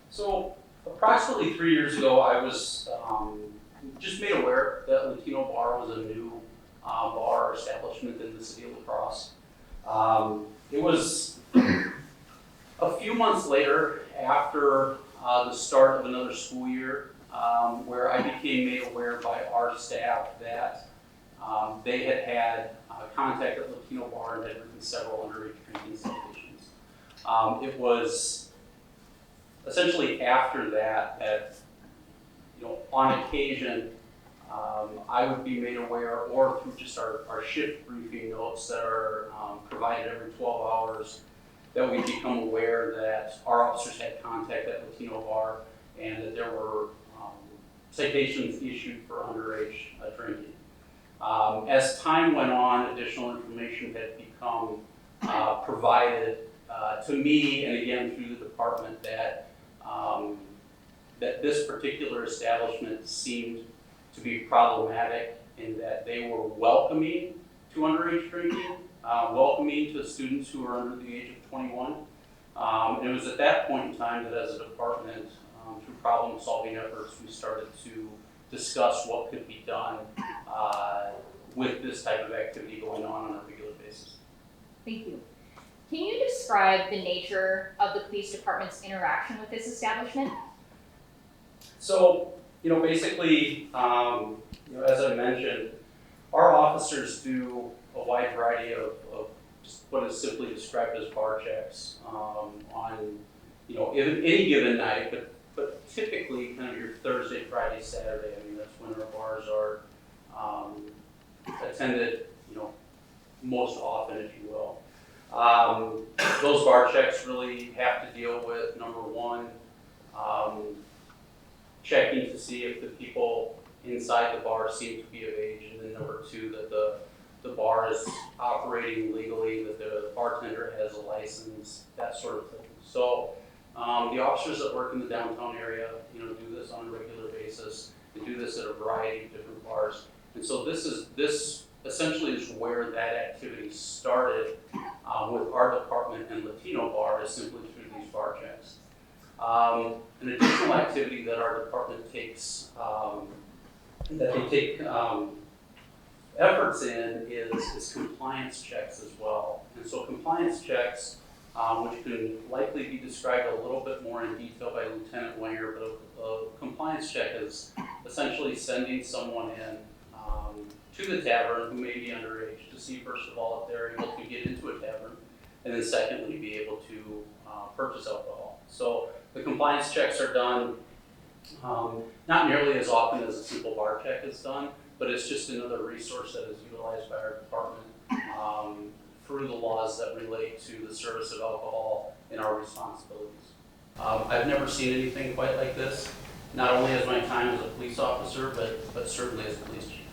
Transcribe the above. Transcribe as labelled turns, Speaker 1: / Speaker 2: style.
Speaker 1: So approximately 3 years ago, I was just made aware that Latino Bar was a new bar establishment in the city of La Crosse. It was a few months later, after the start of another school year, where I became made aware by our staff that they had had contact at Latino Bar and had written several underage drinking citations. It was essentially after that, on occasion, I would be made aware, or through just our shift briefing notes that are provided every 12 hours, that we become aware that our officers had contact at Latino Bar and that there were citations issued for underage drinking. As time went on, additional information had become provided to me and again through the department that this particular establishment seemed to be problematic in that they were welcoming to underage drinking, welcoming to students who were under the age of 21. And it was at that point in time that as a department, through problem-solving efforts, we started to discuss what could be done with this type of activity going on a regular basis.
Speaker 2: Thank you. Can you describe the nature of the police department's interaction with this establishment?
Speaker 1: So, basically, as I mentioned, our officers do a wide variety of just what is simply described as bar checks on, any given night, but typically kind of your Thursday, Friday, Saturday. I mean, that's when our bars are attended, most often, if you will. Those bar checks really have to deal with, number one, checking to see if the people inside the bar seem to be of age, and then number two, that the bar is operating legally, that the bartender has a license, that sort of thing. So the officers that work in the downtown area, do this on a regular basis. They do this at a variety of different bars. And so this essentially is where that activity started with our department and Latino Bar, is simply through these bar checks. An additional activity that our department takes, efforts in is compliance checks as well. And so compliance checks, which can likely be described a little bit more in detail by Lieutenant Wenger, but a compliance check is essentially sending someone in to the tavern who may be underage to see, first of all, if they're able to get into a tavern, and then secondly, be able to purchase alcohol. So the compliance checks are done not nearly as often as a simple bar check is done, but it's just another resource that is utilized by our department through the laws that relate to the service of alcohol and our responsibilities. I've never seen anything quite like this, not only as my time as a police officer, but certainly as a police chief.